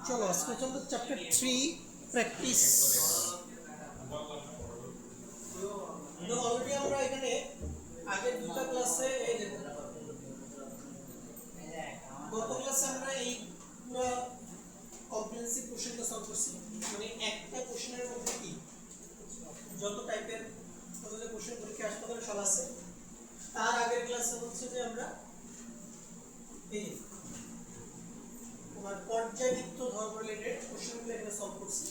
চলো আজকে চলতে চ্যাপ্টার 3 প্র্যাকটিস। অলরেডি আমরা এখানে আগের দুটো ক্লাসে গত ক্লাসে আমরা এই পুরো কম্প্রিহেনসিভ কোশ্চেনটা সলভ করছি। মানে একটা কোশ্চেনের মধ্যে কি যত টাইপের কতটা কোশ্চেন পরীক্ষা আসতে পারে সব আছে। তার আগের ক্লাসে হচ্ছে যে আমরা এই তোমার পর্যায়বৃত্ত ধর্ম রিলেটেড কোশ্চেনগুলো এখানে সলভ করছি।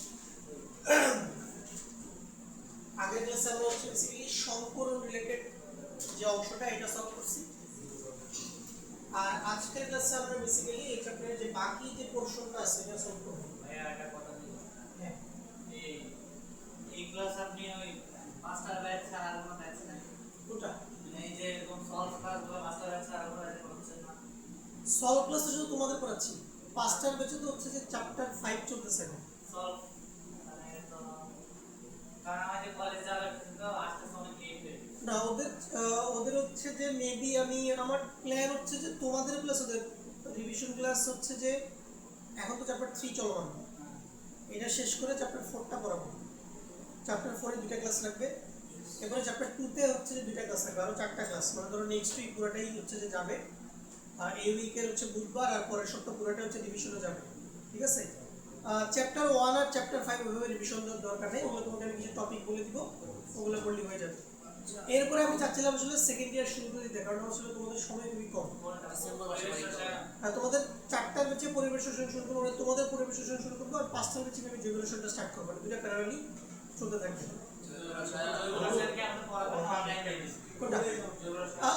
আগের ক্লাসে আমরা হচ্ছে বেসিক্যালি সংকরণ রিলেটেড যে অংশটা এটা সলভ করছি। আর আজকের ক্লাসে আমরা বেসিক্যালি এই চ্যাপ্টারের যে বাকি যে পোরশনটা আছে এটা সলভ করব। ভাইয়া একটা কথা দিই। হ্যাঁ, এই ক্লাস আপনি ওই মাস্টার ব্যাচ ছাড়া আর কোনো ব্যাচ নাই। কোনটা? মানে এই যে এরকম সলভ ক্লাসগুলো মাস্টার ব্যাচ ছাড়া আর কোনো ব্যাচে করছেন না। সলভ ক্লাস শুধু তোমাদের পড়াচ্ছি। পাঁচটার ব্যাচে তো হচ্ছে যে চ্যাপ্টার 5 চলতেছে না। সলভ মানে তো কারণ আমাদের কলেজ যাওয়ার তো আসতে সময় লেট হয়ে গেছে। না ওদের হচ্ছে যে মেবি আমি আমার প্ল্যান হচ্ছে যে তোমাদের ক্লাস ওদের রিভিশন ক্লাস হচ্ছে যে এখন তো চ্যাপ্টার 3 চলমান, এটা শেষ করে চ্যাপ্টার 4টা পড়াবো। চ্যাপ্টার 4 এ দুটো ক্লাস লাগবে, এরপরে চ্যাপ্টার 2 তে হচ্ছে যে দুটো ক্লাস লাগবে, আরো 4টা ক্লাস। মানে ধরো নেক্সট উইক পুরোটাই হচ্ছে যে যাবে, আর এই উইকের হচ্ছে বুধবার আর পরের সপ্তাহ পুরোটা হচ্ছে রিভিশনে যাবে। ঠিক আছে? চ্যাপ্টার 1 আর চ্যাপ্টার 5 ওইভাবে রিভিশন দেওয়ার দরকার নেই, ওগুলো তোমাকে আমি কিছু টপিক বলে দিব, ওগুলো পড়লে হয়ে যাবে। এরপরে আমি চাচ্ছিলাম আসলে সেকেন্ড ইয়ার শুরু করে দিতে, কারণ আসলে তোমাদের সময় খুবই কম। হ্যাঁ, তোমাদের 4টার বেচে পরিবেশ শোষণ শুরু করবো, তোমাদের পরিবেশ শোষণ শুরু করবো, আর 5টার বেচে আমি জেনারেশনটা স্টার্ট করবো, মানে দুটো প্যারালালি চলতে থাকবে। কোনটা?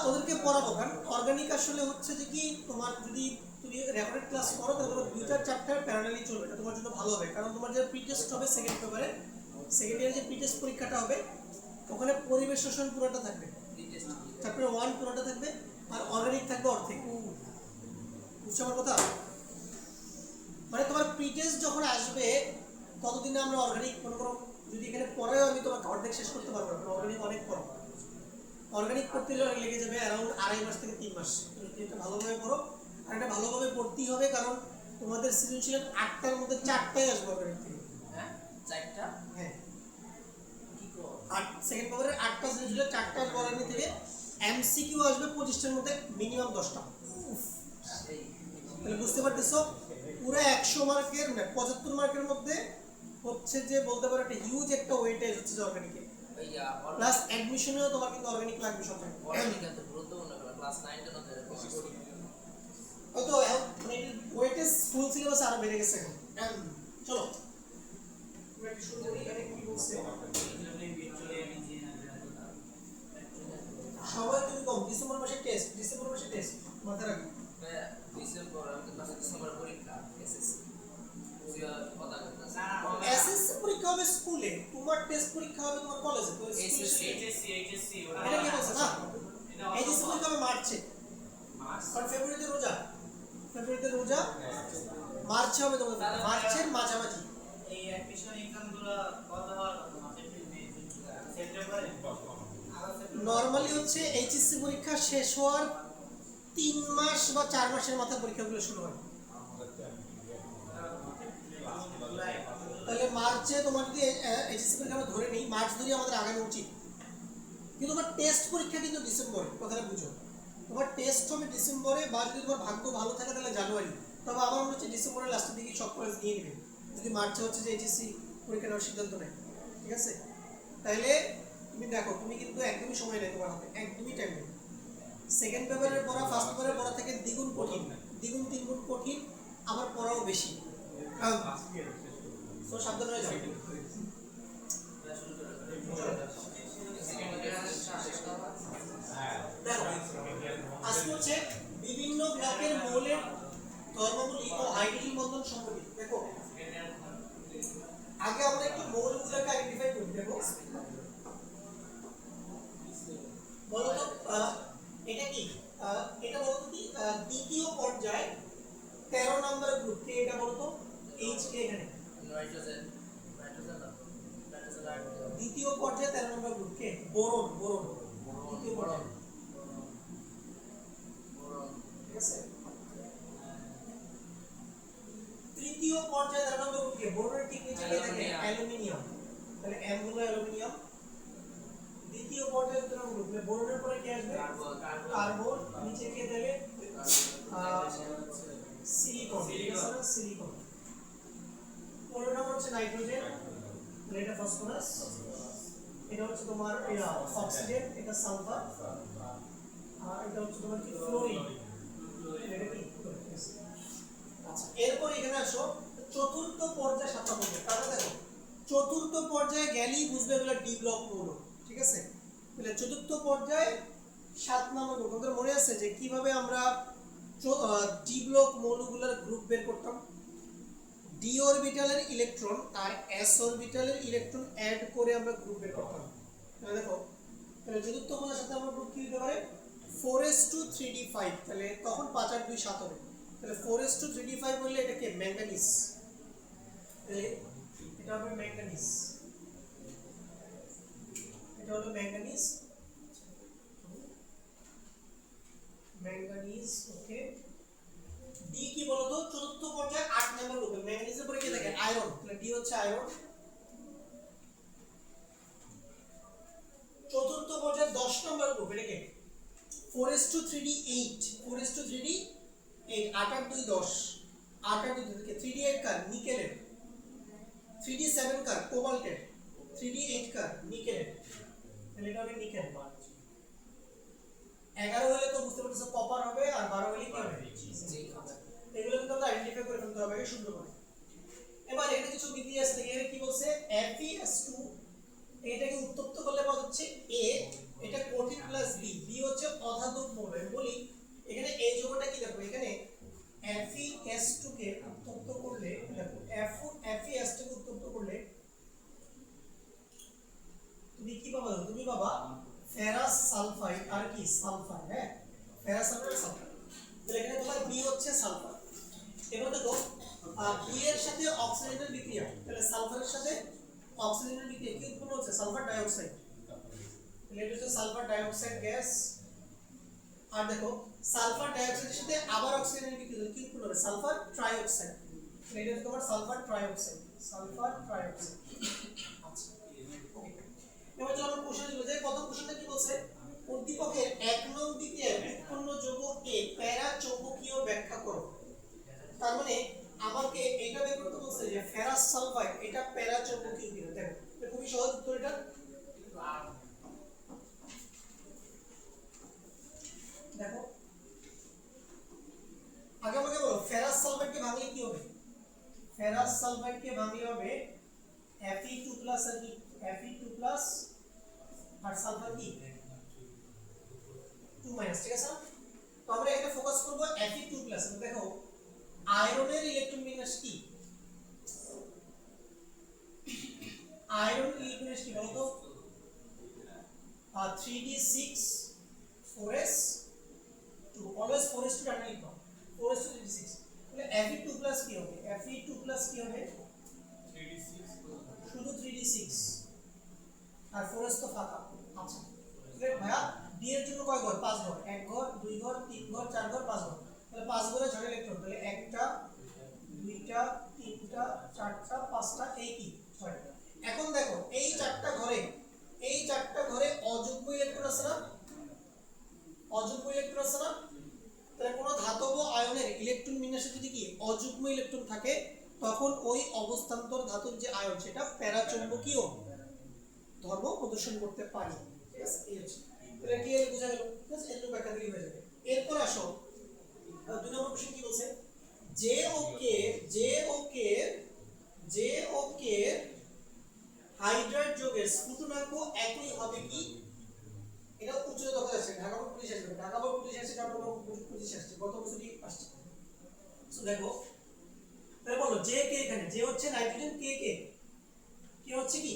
ওদেরকে পড়াবো, কারণ অর্গানিক আসলে হচ্ছে যে কি তোমার যদি তুমি রেকর্ডেড ক্লাস করো তাহলে তোমার দুইটা চ্যাপ্টার প্যারালালি চলবে, এটা তোমার জন্য ভালো হবে। কারণ তোমার যে প্রি টেস্ট হবে সেকেন্ড পেপারে, সেকেন্ড ইয়ারে যে প্রি টেস্ট পরীক্ষাটা হবে ওখানে পরিবেশ শোষণ পুরোটা থাকবে, চ্যাপ্টার 1 পুরোটা থাকবে, আর অর্গানিক থাকবে অর্ধেক। বুঝছো আমার কথা? মানে তোমার প্রি টেস্ট যখন আসবে ততদিনে আমরা অর্গানিক মনে করো যদি এখানে পড়াও আমি তোমাকে অর্ধেক শেষ করতে পারবো না, অর্গানিক অনেক পড়ো। অর্গানিক পড়তে হলে লেগে যাবে অ্যারাউন্ড 2.5 মাস থেকে 3 মাস। এটা ভালোভাবে পড়ো, আর এটা ভালোভাবে পড়তেই হবে, কারণ তোমাদের সৃজনশীলের 8টার মধ্যে 4টাই আসবে অর্গানিক থেকে। হ্যাঁ, 4টা? হ্যাঁ, কি কো? আর সেকেন্ড পেপারের 8টা সৃজনশীলের 4টা আসবে অর্গানিক থেকে। এমসিকিউ আসবে 25টার মধ্যে মিনিমাম 10টা। তাহলে বুঝতে পারতেছো পুরো 100 মার্কের মানে 75 মার্কের মধ্যে হচ্ছে যে বলতে পারো একটা হিউজ একটা ওয়েটেজ হচ্ছে যে অর্গানিকে। প্লাস অ্যাডমিশনেও তোমার কিন্তু অর্গানিক লাগবে সব সময়। অর্গানিক এত গুরুত্বপূর্ণ না, ক্লাস 9 টা না ধরে বেশি করি। হয়তো মানে ওয়েটেজ ফুল সিলেবাস আরো বেড়ে গেছে এখন। চলো আমরা একটু শুরু করি। এখানে কি বলছে সবাই তুমি কম ডিসেম্বর মাসে টেস্ট মাথায় রাখো। ডিসেম্বর আমাদের কাছে ডিসেম্বর পরীক্ষা এসএসসি এসএসসি পরীক্ষা হবে স্কুলে, তোমার টেস্ট পরীক্ষা হবে তোমার কলেজে। তো এইচএসসি এটা কি বলছ না? এইচএসসি পরীক্ষা হবে মার্চে, আর ফেব্রুয়ারিতে রোজা, মার্চে হবে তোমাদের, মার্চের মাঝামাঝি। এই অ্যাডমিশন এক্সামগুলো কত হওয়ার কথা? এপ্রিল মে জুন সেপ্টেম্বরে নরমালি হচ্ছে এইচএসসি পরীক্ষা শেষ হওয়ার 3 মাস বা 4 মাসের মাথায় পরীক্ষাগুলো শুরু হয়। তাহলে মার্চে তোমার যদি এইচএসসি পরীক্ষা আমরা ধরে নিই, মার্চ ধরে আমাদের আগানো উচিত। কিন্তু তোমার টেস্ট পরীক্ষা কিন্তু ডিসেম্বরে, কথাটা বুঝো। তোমার টেস্ট হবে ডিসেম্বরে, বা যদি তোমার ভাগ্য ভালো থাকে তাহলে জানুয়ারি। তবে আমার মনে হচ্ছে ডিসেম্বরের লাস্টের দিকে সব কলেজ নিয়ে নেবে, যদি মার্চে হচ্ছে যে এইচএসসি পরীক্ষা নেওয়ার সিদ্ধান্ত নেয়। ঠিক আছে? তাহলে তুমি দেখো, তুমি কিন্তু একদমই সময় নেই তোমার হাতে, একদমই টাইম নেই। সেকেন্ড পেপারের পড়া ফার্স্ট পেপারের পড়া থেকে দ্বিগুণ কঠিন, দ্বিগুণ তিনগুণ কঠিন, আবার পড়াও বেশি। তো সাবধান হয়ে যাও। দেখো আজকে হচ্ছে বিভিন্ন ব্লকের মৌলের ধর্মাবলী ও হাইড্রোজেন বন্ধন সম্পর্কিত। দেখো আগে আমরা একটু মৌলগুলোকে আইডেন্টিফাই করি। দেখো বলতো এটা কি, এটা বলতো কি দ্বিতীয় পর্যায়ে 13 নম্বর গ্রুপ কে, এটা বলতো এইচ কে, এখানে নাইট্রোজেন দ্বিতীয় পর্যায়ে 13 নম্বর গ্রুপ কে, বোরন দ্বিতীয় পর্যায়ে। হাইড্রোজেন, এটা সালফার, আর এটা হচ্ছে তোমার কি ফ্লোরিন, এটা কি ফ্লোরিন। আচ্ছা এরপর এখানে আসো চতুর্থ পর্যায় 7 নম্বর। তাহলে দেখো চতুর্থ পর্যায়ে গেলেই বুঝবে এগুলো ডি ব্লক মৌল, ঠিক আছে? তাহলে চতুর্থ পর্যায়ে 7 নম্বর গ্রুপ। আমাদের মনে আছে যে কিভাবে আমরা ডি ব্লক মৌলগুলোর গ্রুপ বের করতাম? ডি অরবিটালের ইলেকট্রন আর এস অরবিটালের ইলেকট্রন অ্যাড করে আমরা গ্রুপ বের করতাম। তাহলে দেখো তাহলে চতুর্থ পর্যায়ের সাথে আমরা গ্রুপ কি দিতে পারে 4s2 3d5, তাহলে তখন 5 আর 2 7 হবে। তাহলে 4s2 3d5 বললে এটা কি ম্যাঙ্গানিজ, তাহলে এটা হবে ম্যাঙ্গানিজ, এটা হলো ম্যাঙ্গানিজ, ম্যাঙ্গানিজ। ওকে, ডি কি বলতো চতুর্থ পর্যায়ে 8 নম্বর গ্রুপে ম্যাঙ্গানিজের পরে কি থাকে আয়রন, তাহলে ডি হচ্ছে আয়রন। চতুর্থ পর্যায়ে 10 নম্বর গ্রুপ এটা কি 4s2 3d8, 4s2 3d8, 8 আর 2 10, 8 আর 2 থেকে 3d8 কার নিকেলের, 3d7 কার কোবাল্টের, 3d8 কার নিকেলের, তাহলে এটা হবে নিকেল। 11 হলে তো বুঝতে পারছো কপার হবে, আর 12 হলে কি হবে জিঙ্ক হবে। এগুলো কিন্তু আমরা আইডেন্টিফাই করে ফেলতে হবে সুন্দর করে। এবার এখানে কিছু বিক্রিয়া আছে, এখানে কি বলছে FeS2, এটাকে উত্তপ্ত করলে পাওয়া যাচ্ছে A, এটা কঠিন প্লাস B হচ্ছে অধাতব মৌল। আমি বলি এখানে এই যৌগটা কি দেখো এখানে FeS2 কে উত্তপ্ত করলে দেখো FeS2 কে উত্তপ্ত করলে তুমি কি পাবা? তুমি পাবা ফেরাস সালফাইড আর কি সালফার, হ্যাঁ ফেরাস সালফাইড সালফার। তাহলে এখানে তোমার B হচ্ছে সালফার। এবার দেখো B এর সাথে অক্সিজেনের বিক্রিয়া, তাহলে সালফারের সাথে অক্সিজেনের বিক্রিয়া কি উৎপন্ন হচ্ছে সালফার ডাই অক্সাইড, তাহলে এটা হচ্ছে সালফার ডাই অক্সাইড গ্যাস। আর দেখো সালফার ডাই অক্সাইডের সাথে আবার অক্সিজেনের বিক্রিয়া কি উৎপন্ন হবে সালফার ট্রাই অক্সাইড, তাহলে এটা হচ্ছে তোমার sulphur try oxide, sulphur try oxide. আচ্ছা ওকে, এবার চলো আমরা কোশ্চেনে চলে যাই। প্রথম কোশ্চেনটা কি বলছে? উদ্দীপকের 1 নং বিক্রিয়ায় উৎপন্ন যৌগ A প্যারা চৌম্বকীয় ব্যাখ্যা করো। তার মানে আমাকে এটা বের করতে বলছে যে ফেরাস সালফাইড এটা প্যারা চৌম্বকীয় বিক্রিয়া। দেখো এটা খুবই সহজ উত্তর। এটা দেখো আগে আমাকে বলো ফেরাস সালফাইডকে ভাঙলে কি হবে? ফেরাস সালফাইডকে ভাঙলে হবে Fe2+ আর কি Fe2+ আর সালফার কি 2-, ঠিক আছে? তো আমরা এখানে ফোকাস করব Fe2+। দেখো আয়রনের ইলেকট্রন বিন্যাস কি? আয়রন ইলেকট্রন বিন্যাস কি বলতো? 3d6 4s2, অলওয়েজ 4s2 টানা লিখো, 4s2 3d6। তাহলে Fe2+ কি হবে? Fe2+ কি হবে 3d6 শুধু 3d6 আর 4s তো ফাঁকা। আচ্ছা তাহলে ভাইয়া ডি এর জন্য কয় ঘর? 5 ঘর, 1 ঘর 2 ঘর 3 ঘর 4 ঘর 5 ঘর, তাহলে 5 ঘরে 6 ইলেকট্রন, তাহলে 1টা 2টা 3টা 4টা 5টা এই কি 6টা। এখন দেখো এই 4টা ঘরে অযুগ্ম ইলেকট্রন আছে না? অযুগ্ম ইলেকট্রন আছে না? তাহলে কোন ধাতব আয়নের ইলেকট্রন বিন্যাসে যদি কি অযুগ্ম ইলেকট্রন থাকে তখন ওই অবস্থান্তর ধাতুর যে আয়ন সেটা প্যারাচৌম্বকীয় ধর্ম প্রদর্শন করতে পারে, ঠিক আছে? এই হচ্ছে এটা ক্লিয়ার বোঝা গেল, ঠিক আছে? এর ব্যাখ্যা দিলেই হয়ে যাবে। এরপর আসো 2 নম্বর কোশ্চেন কি বলছে? জে ও কে হাইড্রাইড যৌগের স্ফুটনাঙ্ক একই হবে কি? এটা উচ্চতর কথা আছে, ঢাকা বোর্ড পুলিশ আসবে, ঢাকা বোর্ড পুলিশ আসছে, চট্টগ্রাম পুলিশ আসছে, গত বছরই আসছে। সো দেখো তাহলে বলো জে কে, এখানে জে হচ্ছে নাইট্রোজেন, কে হচ্ছে কি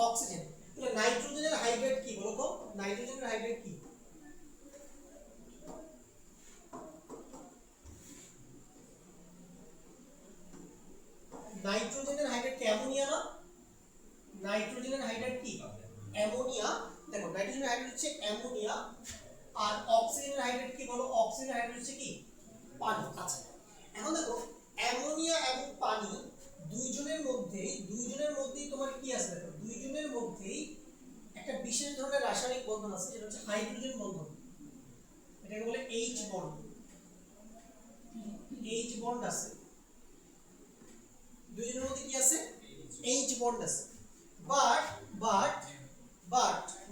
অক্সিজেন। তাহলে নাইট্রোজেনের হাইড্রাইড কি বলো তো? নাইট্রোজেনের হাইড্রাইড কি? নাইট্রোজেনের হাইড্রাইড কি অ্যামোনিয়া না? নাইট্রোজেনের হাইড্রাইড কি অ্যামোনিয়া। দেখো নাইট্রোজেনের হাইড্রাইড হচ্ছে অ্যামোনিয়া, আর অক্সিজেনের হাইড্রাইড কি বলো? অক্সিজেনের হাইড্রাইড হচ্ছে কি পানি। আচ্ছা এখন দেখো অ্যামোনিয়া এবং পানি দুইজনের মধ্যেই তোমার কি আছে? দেখো দুইজনের মধ্যেই একটা বিশেষ ধরনের রাসায়নিক বন্ধন আছে যেটা হচ্ছে হাইড্রোজেন বন্ধন, এটাকে বলে H বন্ড। H বন্ড আছে দুইজনের মধ্যে, কি আছে? H বন্ড আছে।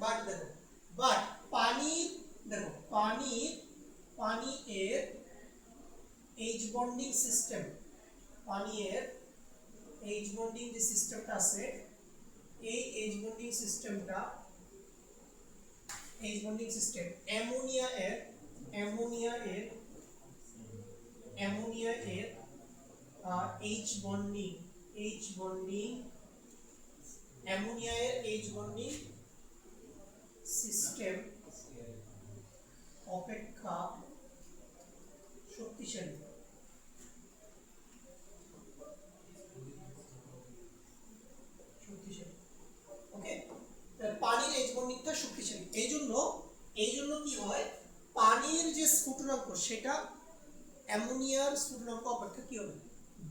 বাট দেখো বাট পানির দেখো পানি এর এইচ বন্ডিং সিস্টেম, পানি এর এইচ বন্ডিং যে সিস্টেমটা আছে এই এইচ বন্ডিং সিস্টেমটা এইচ বন্ডিং সিস্টেম অ্যামোনিয়া এর এইচ বন্ডিং অ্যামোনিয়া এর এইচ বন্ডিং সিস্টেম অপেক্ষা শক্তিশালী। ওকে, পানির এইচ বন্ডিংটা শক্তিশালী। এই জন্য কি হয়, পানির যে স্ফুটনাঙ্ক সেটা অ্যামোনিয়ার স্ফুটনাঙ্ক অপেক্ষা কি হবে,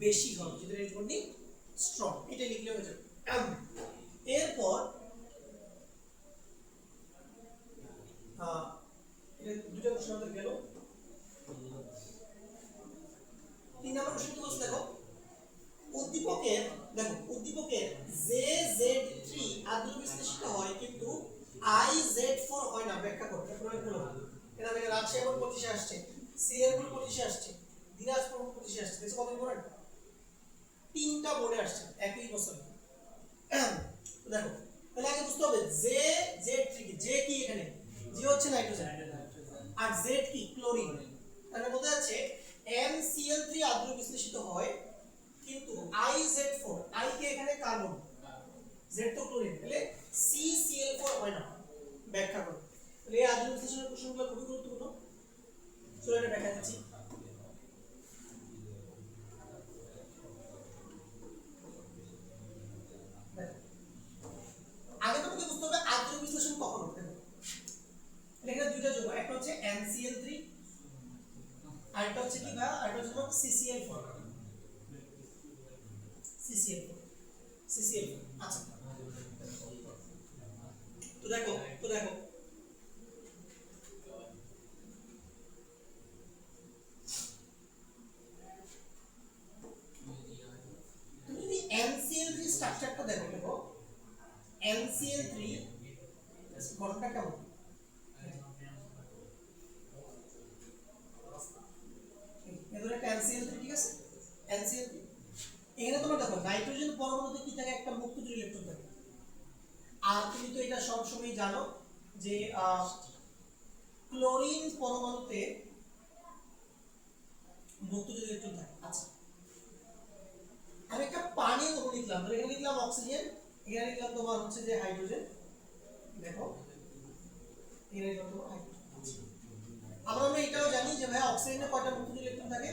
বেশি হবে, যেটা এইচ বন্ডিং স্ট্রং। এটা লিখলে হয়ে যাবে। এরপর এটা দুটো প্রশ্ন আমাদের গেল। 3 নম্বর প্রশ্ন কি বলছে দেখো, উদ্দীপকের JZ3 আদ্র বিশ্লেষিত হয় কিন্তু IZ4 হয় না, ব্যাখ্যা করতে প্রয়োগ হলো। এটা দেখে রাজশাহী এবং 25 আসছে, সিএর গুলো 25 আসছে, দিনাজপুর 25 আসছে। দেখো কত পড়েন, তিনটা বোর্ডে আসছে একই বছর। দেখো তাহলে আগে বুঝতে হবে JZ3 কি, জে কি এখানে, জি হচ্ছে নাইট্রোজেন আর জেড কি ক্লোরিন। তাহলে বোঝা যাচ্ছে NCl3 আদ্র বিশ্লেষিত হয় কিন্তু IZ4, I কে এখানে কার্বন, Z তো ক্লোরিন, তাহলে CCl4 হয় না, ব্যাখ্যা করো। তাহলে এই আদ্র বিশ্লেষণের প্রশ্নগুলো খুবই গুরুত্বপূর্ণ। চলো এটা ব্যাখ্যা দিচ্ছি। আগে তোমাকে বুঝতে হবে আদ্র বিশ্লেষণ কখন হবে। এখানে দুইটা যোগ, একটা হচ্ছে NCl3 আর একটা হচ্ছে কি ভাই, আর একটা হচ্ছে CCl4। আচ্ছা তো দেখো তুমি যদি NCl3 স্ট্রাকচারটা দেখো NCl3 গঠনটা কেমন, এদের একটা NCl3, ঠিক আছে, NCl3 এখানে তোমরা দেখো নাইট্রোজেন পরমাণুতে কি থাকে, একটা মুক্ত ইলেকট্রন থাকে। আর তুমি তো এটা সব সময় জানো যে ক্লোরিন পরমাণুতে মুক্ত ইলেকট্রন থাকে। আচ্ছা আমি একটা পানি অণু লিখলাম, ধরো এখানে লিখলাম অক্সিজেন, এখানে লিখলাম তোমার হচ্ছে যে হাইড্রোজেন, দেখো এখানে লিখলাম তোমার হাইড্রোজেন। আবার আমরা এটাও জানি যে ভাই অক্সিজেনে কয়টা মুক্ত ইলেকট্রন থাকে,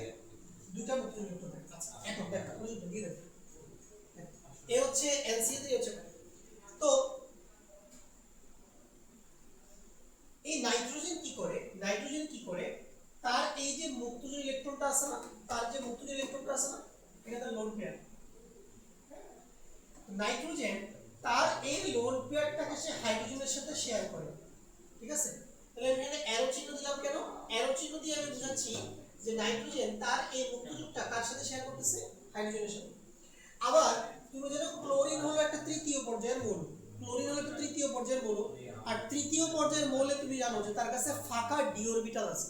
দুটো মুক্ত ইলেকট্রন থাকে। আচ্ছা এখন দেখো বুঝতে দিয়ে দেখো এ হচ্ছে NCl3 হচ্ছে। তো এই নাইট্রোজেন কি করে তার এই যে মুক্ত ইলেকট্রনটা আছে না, এটা তার লোন পেয়ার। নাইট্রোজেন তার এই লোন পেয়ারটাকে সে হাইড্রোজেনের সাথে শেয়ার করে, ঠিক আছে। তাহলে আমি এখানে অ্যারো চিহ্ন দিলাম কেন, অ্যারো চিহ্ন দিয়ে আমি বোঝাচ্ছি যে নাইট্রোজেন তার এই মুক্তযোগটা কার সাথে শেয়ার করতেছে, হাইড্রোজেনের সাথে। আবার তুমি জানো ক্লোরিন হলো একটা তৃতীয় পর্যায়ের মৌল, আর তৃতীয় পর্যায়ের মৌলে তুমি জানো যে তার কাছে ফাঁকা ডি অরবিটাল আছে,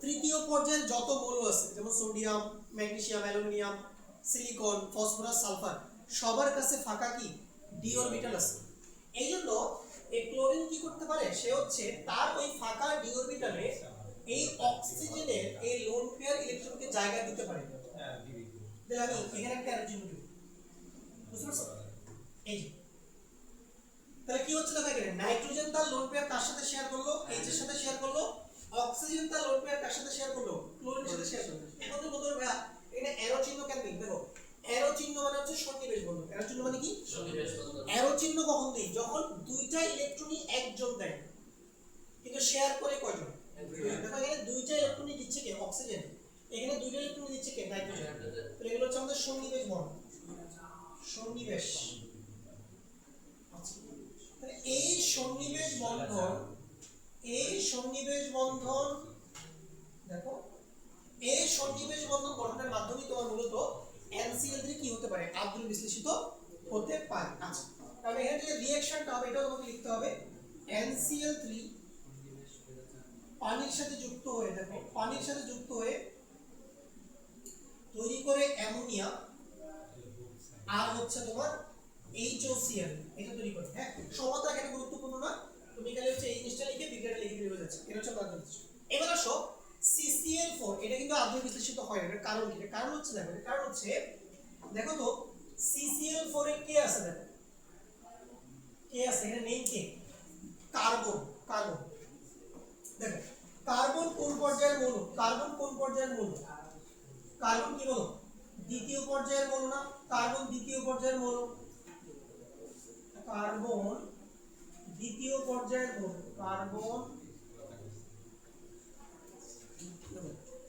তৃতীয় পর্যায়ের যত মৌল আছে যেমন sodium, magnesium, aluminium, silicon, phosphorus, sulphur, সবার কাছে ফাঁকা কি ডি অরবিটাল আছে। এইজন্য এই ক্লোরিন কি করতে পারে, সে হচ্ছে তার ওই ফাঁকা ডি অরবিটালে এই অক্সিজেনের এই লোন পেয়ার ইলেকট্রনকে জায়গা দিতে পারে। তাহলে আমি এখানে একটা অ্যারো চিহ্ন দেব, বুঝতে পারছো? এই তাহলে কি হচ্ছে দেখো এখানে নাইট্রোজেন তার লোন পেয়ার কার সাথে শেয়ার করলো, এইচ এর সাথে শেয়ার করলো, অক্সিজেন তার লোন পেয়ার কার সাথে শেয়ার করলো, ক্লোরিনের সাথে শেয়ার করলো। এখন তো বলতে হবে এখানে অ্যারো চিহ্ন কেন দিই, দেখো অ্যারো চিহ্ন মানে হচ্ছে সন্নিবেশ বন্ধন। অ্যারো চিহ্ন মানে কি সন্নিবেশ বন্ধন। অ্যারো চিহ্ন কখন দিই, যখন দুইটা ইলেকট্রনই একজন দেয় কিন্তু শেয়ার করে কয়জন, দেখো এখানে দুইটা ইলেকট্রনই দিচ্ছে কে, অক্সিজেন, এখানে দুইটা ইলেকট্রনই দিচ্ছে কে, নাইট্রোজেন। তো এগুলো হচ্ছে আমাদের সন্নিবেশ বন্ধন, সন্নিবেশ। তাহলে এই সন্নিবেশ বন্ধন দেখো এই সন্নিবেশ বন্ধন গঠনের মাধ্যমে তোমার মূলত NCl3 কি হতে পারে, আদ্র বিশ্লেষিত হতে পারে। আচ্ছা তাহলে এখানে যে রিঅ্যাকশনটা হবে এটাও তোমাকে লিখতে হবে, NCl3 পানির সাথে যুক্ত হয়ে, দেখো পানির সাথে যুক্ত হয়ে তৈরি করে অ্যামোনিয়া আর হচ্ছে তোমার HOCl, এটা তৈরি করে। হ্যাঁ, সমানতা এখানে গুরুত্বপূর্ণ না, তুমি খালি হচ্ছে এই জিনিসটা লিখে বিক্রিয়াটা লিখে দিলে হয়ে যাচ্ছে। এটা হচ্ছে আদ্র বিশ্লেষণ। এবার আসো CCl4, এটা কিন্তু আদ্র বিশ্লেষিত হয় না। এর কারণ কি? এর কারণ হচ্ছে, দেখো এর কারণ হচ্ছে, দেখো তো CCl4 এ কে আছে? দেখো কে আছে এখানে, নেম কে? কার্বন। কার্বন, দেখো কার্বন কোন পর্যায়ের মৌল? কার্বন কোন পর্যায়ের মৌল? কার্বন কি বলো? দ্বিতীয় পর্যায়ের মৌল না? কার্বন দ্বিতীয় পর্যায়ের মৌল। কার্বন দ্বিতীয় পর্যায়ের মৌল। কার্বন,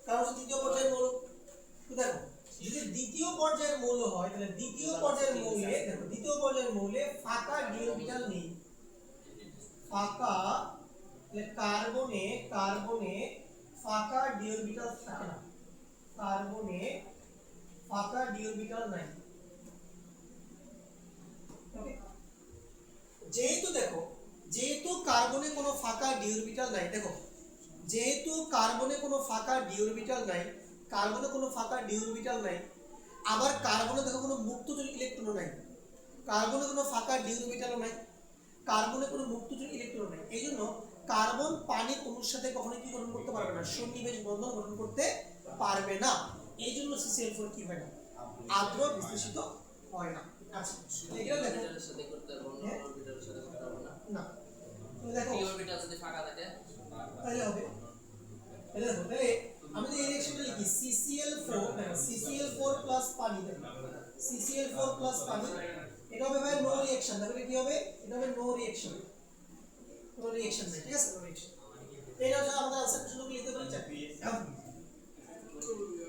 কারণ দ্বিতীয় পর্যায়ের মৌল। তো দেখো যদি দ্বিতীয় পর্যায়ের মৌল হয় তাহলে দ্বিতীয় পর্যায়ের মৌলে, দেখো দ্বিতীয় পর্যায়ের মৌলে ফাঁকা ডি অরবিটাল নেই। ফাঁকা, তাহলে কার্বনে, কার্বনে ফাঁকা ডি অরবিটাল থাকে না। কার্বনে ফাঁকা ডি অরবিটাল নাই। ওকে, যেহেতু দেখো, যেহেতু কার্বনে কোনো ফাঁকা ডি অরবিটাল নাই, দেখো যেহেতু কার্বনে কোনো ফাঁকা ডি অরবিটাল নাই, কার্বনে কোনো ফাঁকা ডি অরবিটাল নাই, আবার কার্বনে দেখো কোনো মুক্তজোড় ইলেকট্রন নাই, কার্বনে কোনো ফাঁকা ডি অরবিটাল নাই, কার্বনে কোনো মুক্তজোড় ইলেকট্রন নাই। এইজন্য কার্বন পানির অণুর সাথে কখনো কি গঠন করতে পারবে না? সন্নিবেশ বন্ধন গঠন করতে পারবে না। এইজন্য CCl4 কি হয় না? আদ্র বিশ্লেষিত হয় না। আচ্ছা, এগুলো দেখো অরবিটালের সাথে করতে পারবো না, অরবিটালের সাথে করতে পারবো না। না, তুমি দেখো পি অরবিটাল যদি ফাঁকা থাকে তাহলে হবে। তাহলে দেখো, তাহলে আমি যদি এই রিঅ্যাকশনটা লিখি CCl4, CCl4 প্লাস পানি, দেখো CCl4 প্লাস পানি, এটা হবে ভাই নো রিঅ্যাকশন। দেখো এটা কি হবে? এটা হবে নো রিঅ্যাকশন। কোনো রিঅ্যাকশন নাই, ঠিক আছে? No reaction. এটা হচ্ছে আমাদের আনসার, শুধু লিখতে পারি চাই।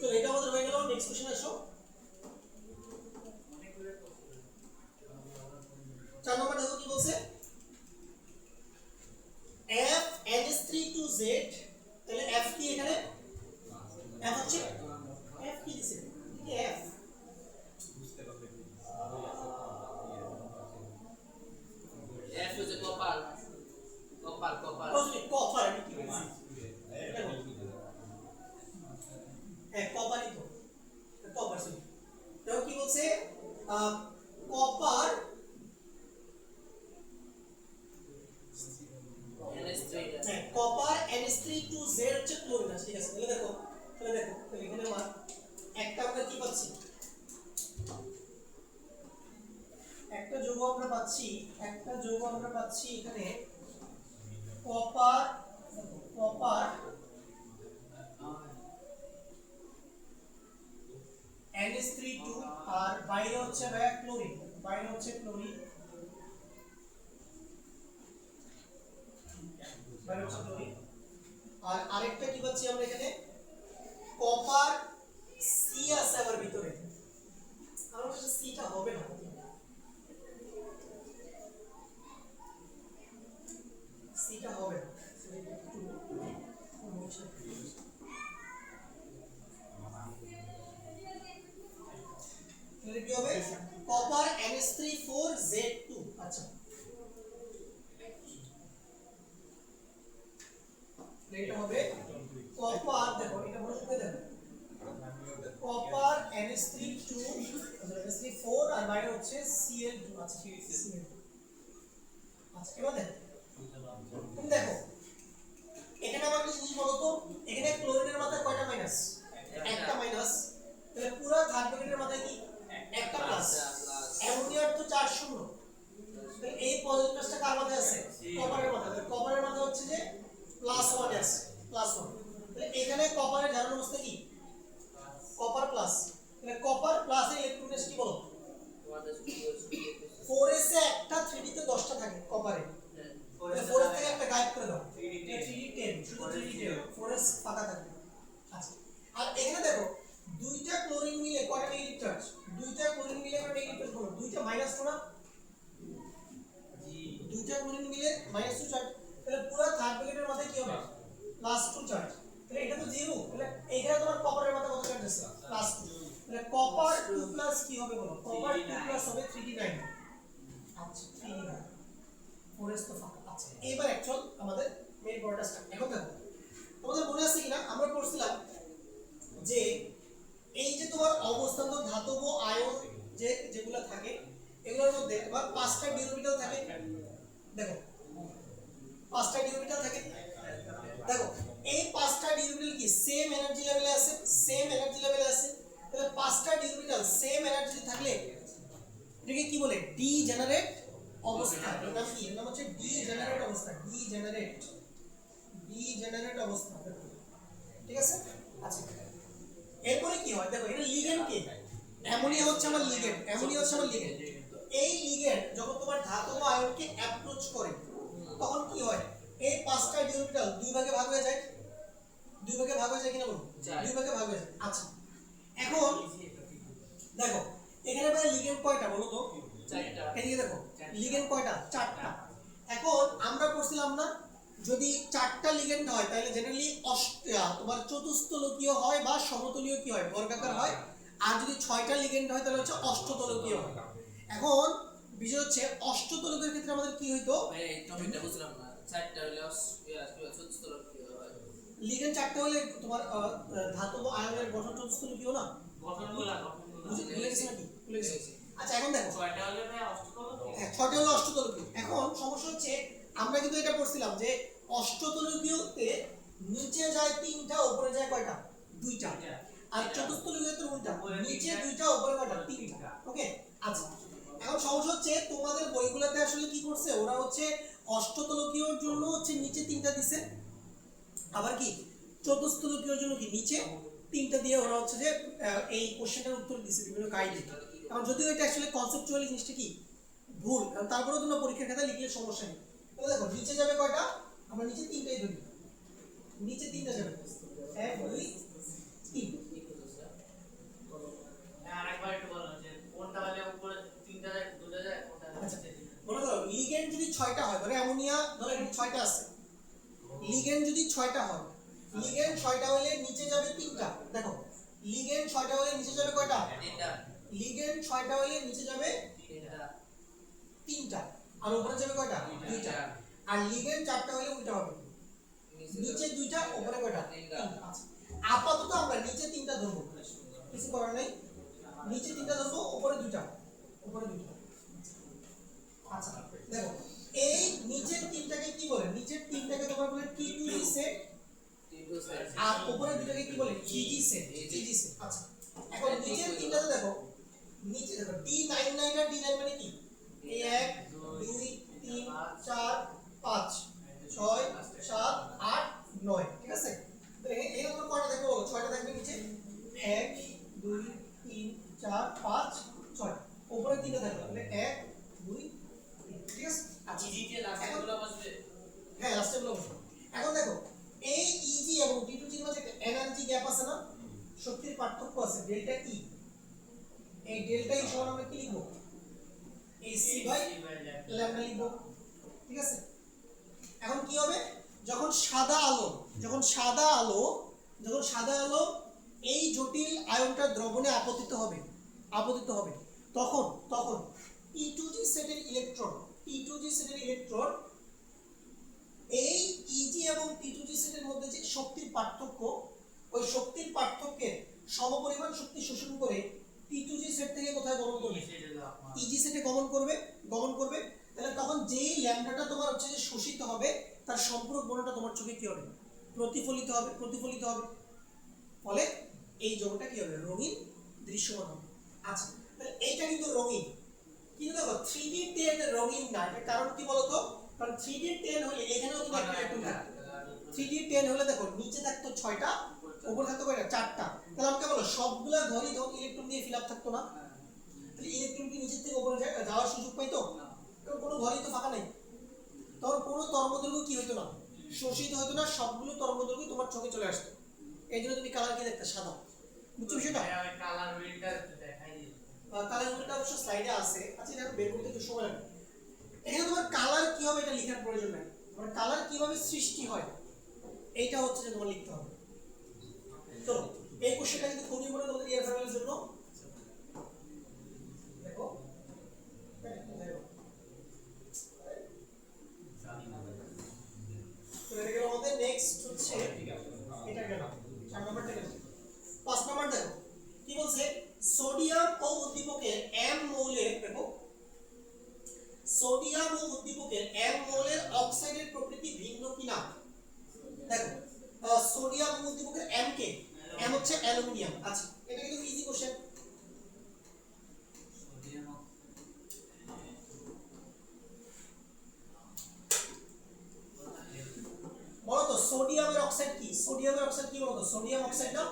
তো এটা আমাদের হয়ে গেল। নেক্সট কোশ্চেন আসো। 4 নম্বর দেখো কি বলছে, FNS3 2Z, তাহলে F কি এখানে? F হচ্ছে, F কি দিছে? কি F? এফ হচ্ছে কপার, কপার কপার ও সরি, কপার। আমি কি বলছি? হ্যাঁ, কপারই তো, কপার। সরি, দেখো কি বলছে, কপার NH3 হ্যাঁ, কপার NH3 2Z হচ্ছে ক্লোরিন আছে, ঠিক আছে? তাহলে দেখো, তাহলে দেখো, তাহলে এখানে আমার একটা আমরা কি পাচ্ছি? একটা যৌগ আমরা পাচ্ছি, একটা যৌগ আমরা পাচ্ছি এখানে কপার, কপার NH3 2, আর বাইরে হচ্ছে ভাইয়া ক্লোরিন, বাইরে হচ্ছে ক্লোরিন, বাইরে হচ্ছে ক্লোরিন। আর আরেকটা কি পাচ্ছি আমরা এখানে? কপার সি আছে আবার ভিতরে। আমার কাছে সিটা হবে না, সিটা হবে না। তাহলে কি হবে? Copper NH3 4Z2। আচ্ছা, এটা হবে কপার, দেখো এটা মনে করতে দেখো, কপার NH3 2, NH3 4 আর বাইরে হচ্ছে Cl2। আচ্ছা, Cl2। আচ্ছা, এবার দেখো, তুমি দেখো এখানে আমার একটা জিনিস বলো তো, এখানে ক্লোরিনের মাথায় কয়টা মাইনাস? একটা মাইনাস। তাহলে পুরো থার্ড ব্র্যাকেটের মাথায় কি? একটা প্লাস। অ্যামোনিয়ার তো 4 শূন্য, তাহলে এই পজিটিভটা কার মাথায় আছে? কপারের মাথায়। তাহলে কপারের মাথায় হচ্ছে যে +1 আছে, +1। তাহলে এখানে কপারের ধারণ অবস্থা কি? Copper plus. তাহলে কপার প্লাসের ইলেকট্রন কি বলো? 4s এ একটা, 3d তে 10টা থাকে কপারে। 4s থেকে একটা গায়েব করে দাও, 3d10, শুধু 3d10, 4s ফাঁকা থাকবে। আচ্ছা, আর এখানে দেখো দুইটা ক্লোরিন মিলে কয়টা নেগেটিভ চার্জ? দুইটা ক্লোরিন মিলে কয়টা নেগেটিভ চার্জ বলো? দুইটা মাইনাস না? জি, দুইটা ক্লোরিন মিলে -2 চার্জ। তাহলে পুরো থার্ড ব্র্যাকেটের মধ্যে কি হবে? +2 চার্জ। তাহলে এটা তো 0, তাহলে এখানে তোমার কপারের মধ্যে কত চার্জ আছে? +2। তাহলে কপার 2 কি হবে বলো? কপার 2 হবে 3d9। আচ্ছা, 3d9, 4s তো ফাঁকা। আচ্ছা এবার অ্যাকচুয়াল আমাদের মেইন পড়াটা স্টার্ট। এখন দেখো তোমাদের মনে আছে কিনা আমরা পড়ছিলাম যে এই যে তোমার অবস্থান্ত ধাতব আয়ন যেগুলো থাকে এগুলোর মধ্যে আবার 5টা ডি অরবিটাল থাকে। দেখো 5টা ডি অরবিটাল থাকে। দেখো এই 5টা ডি অরবিটাল কি সেম এনার্জি লেভেলে আছে, সেম এনার্জি লেভেলে আছে। তাহলে 5টা ডি অরবিটাল সেম এনার্জি থাকলে এটাকে কি বলে ডি জেনারেট অবস্থা। এর নাম কি? এর নাম হচ্ছে ডি জেনারেট অবস্থা। ডি জেনারেট অবস্থা। ঠিক আছে? আচ্ছা এরপরে কি হয় দেখো এটা লিগ্যান্ড কে অ্যামোনিয়া হচ্ছে আমার লিগ্যান্ড। অ্যামোনিয়া হচ্ছে আমার লিগ্যান্ড। এই লিগ্যান্ড যখন তোমার ধাতব আয়নকে অ্যাপ্রোচ করে তখন কি হয় এই 5টা ডি অরবিটাল দুই ভাগে ভাগ হয়ে যায়। দুই ভাগে ভাগ হয়ে যায় কিনা বলো? দুই ভাগে ভাগ হয়ে যায়। আচ্ছা এখন দেখো এখানে ভাই লিগ্যান্ড কয়টা বলো তো? 4টা। এদিকে দেখো লিগ্যান্ড কয়টা? 4টা। এখন আমরা পড়ছিলাম না যদি 4টা লিগ্যান্ড হয় তাহলে জেনারেলি তোমার চতুস্তলকীয় হয় বা সমতলীয় কি হয় বর্গাকার হয়। আর যদি 6টা লিগ্যান্ড হয় তাহলে হচ্ছে অষ্টতলকীয় হয়। এখন বিষয় হচ্ছে অষ্টতলকের ক্ষেত্রে আমাদের কি হইতো? এই টপিকটা বুঝলাম না। 4টা হলে চতুস্তলক কি হয়? লিগ্যান্ড 4টা হলে তোমার ধাতব আয়নের গঠন চতুস্তলকীয় না? গঠনগুলা ভুলে গেছি নাকি? ভুলে গেছি। আচ্ছা এখন দেখো 6টা হলে ভাই অষ্টতলক। হ্যাঁ 6টা হলো অষ্টতলকীয়। এখন সমস্যা হচ্ছে আমরা কিন্তু এটা পড়ছিলাম যে অষ্টতলকীয়তে নিচে যায় 3টা উপরে যায় কয়টা? 2টা। আর চতুস্তলকীয়তে উল্টা নিচে 2টা উপরে কয়টা? 3টা। ওকে আচ্ছা এখন সমস্যা হচ্ছে তোমাদের বইগুলোতে আসলে কি করছে ওরা হচ্ছে অষ্টতলকীয়র জন্য হচ্ছে নিচে 3টা দিছে আবার কি চতুস্তলকীয়র জন্য কি নিচে 3টা দিয়ে ওরা হচ্ছে যে এই কোশ্চেনটার উত্তর দিছে বিভিন্ন গাইডে। কারণ যদিও এটা আসলে কনসেপচুয়ালি জিনিসটা কি ভুল কারণ তারপরেও তোমরা পরীক্ষার খাতায় লিখলে সমস্যা নেই। তাহলে দেখো নিচে যাবে কয়টা? আমরা নিচে 3টাই ধরি। নিচে 3টা যাবে 1 2 3। আরেকবার একটু বলো যে কোনটা হলে উপরে 3টা যায় 2টা যায় কোনটা নিচে 3টা। মনে করো লিগ্যান্ড যদি 6টা হয় ধরো অ্যামোনিয়া ধরো এখানে 6টা আছে। লিগ্যান্ড যদি 6টা হয় লিগ্যান্ড 6টা হলে নিচে যাবে 3টা। দেখো লিগ্যান্ড 6টা হলে নিচে যাবে কয়টা? 3টা। লিগ্যান্ড 6টা হলে নিচে যাবে 3টা আর উপরে যাবে কয়টা? 2টা। আর লিগ্যান্ড 4টা হলে উল্টা হবে নিচে 2টা উপরে কয়টা? 3টা। আচ্ছা আপাতত আমরা নিচে 3টা ধরবো কিছু করার নেই। নিচে 3টা ধরবো উপরে 2টা। উপরে 2টা। আচ্ছা দেখো এই নিচের 3টাকে কি বলে? নিচের 3টাকে তোমরা বলে T2G সেট আর উপরের দুটাকে কি বলে? GG set. GG set. আচ্ছা এখন নিচের 3টাতে দেখো নিচে দেখো D99 আর D9 মানে কি? এই 1 2 3 4 5 6 7 8 9 ঠিক আছে? তো এই নম্বর কয়টা থাকবে বলো? 6টা থাকবে নিচে 1 2 3 4 5 6 উপরে 3টা থাকবে তাহলে 1 2 3 ঠিক আছে? আচ্ছা ইজিতে লাস্টগুলো বসবে। হ্যাঁ লাস্টে গুলো বসবে। এখন দেখো এই ইজি এবং D2G এর মাঝে একটা এনার্জি গ্যাপ আছে না? শক্তির পার্থক্য আছে ডেল্টা ই। এই ডেল্টা ই সমান আমরা কি লিখবো? AC বাই ল্যামডা লিখবো। ঠিক আছে? এখন কি হবে যখন সাদা আলো এই জটিল আয়নটা দ্রবণে আপতিত হবে তখন T2G সেটের ইলেকট্রন এই EG এবং T2G সেটের মধ্যে যে শক্তির পার্থক্য ওই শক্তির পার্থক্যের সমপরিমাণ শক্তি শোষণ করে T2G সেট থেকে কোথায় গমন করবে? EG সেটে গমন করবে। তাহলে তখন যেই ল্যামডাটা তোমার হচ্ছে যে শোষিত হবে তার সম্পূরক বর্ণটা তোমার চোখে কি হবে? প্রতিফলিত হবে। ফলে এই যৌগটা কি হবে? রঙিন দৃশ্যমান হবে। আচ্ছা তাহলে এইটা কিন্তু রঙিন কিন্তু দেখো 3D10 রঙিন না। এর কারণ কি বলতো? কারণ 3D10 হলে এখানেও কিন্তু একটা ইলেকট্রন থাকতো। 3D10 হলে দেখো নিচে থাকতো 6টা উপরে থাকতো কয়টা? 4টা। তাহলে আমাকে বলো সবগুলা ঘরই তখন ইলেকট্রন দিয়ে ফিল আপ থাকতো না? তাহলে ইলেকট্রন কি নিচের থেকে উপরে যাওয়ার সুযোগ পাইতো? কারণ কোনো ঘরই তো ফাঁকা নাই। তখন কোনো তরঙ্গদৈর্ঘ্য কি হতো না? শোষিত হতো না। সবগুলো তরঙ্গদৈর্ঘ্য তোমার চোখে চলে আসতো। এই জন্য তুমি কালার কি দেখতে? সাদা। বুঝছো বিষয়টা? কালার হুইলটা দেখাই দিই। কালার হুইলটা অবশ্য স্লাইডে আছে। আচ্ছা এটা বের করতে একটু সময় লাগবে। এখানে তোমার কালার কি হবে এটা লেখার প্রয়োজন নাই। তোমার কালার কিভাবে সৃষ্টি হয় এইটা হচ্ছে যে তোমার লিখতে হবে। তো এই কোশ্চেনটা কিন্তু খুবই বড় তোমাদের ইয়ার ফাইনালের জন্য। দেখো নেক্সট হচ্ছে এটা গেল 4 নাম্বারটা গেল। 5 নাম্বার দেখো কি বলছে, সোডিয়াম ও উদ্দীপকের M মৌলের, দেখো সোডিয়াম ও উদ্দীপকের M মৌলের অক্সাইডের প্রকৃতি ভিন্ন কিনা। দেখো সোডিয়াম ও উদ্দীপকের M কে, M হচ্ছে অ্যালুমিনিয়াম। আচ্ছা এটা কিন্তু ইজি কোশ্চেন। বলো তো সোডিয়ামের অক্সাইড কি, সোডিয়ামের অক্সাইড কি বলো তো, সোডিয়াম অক্সাইড না,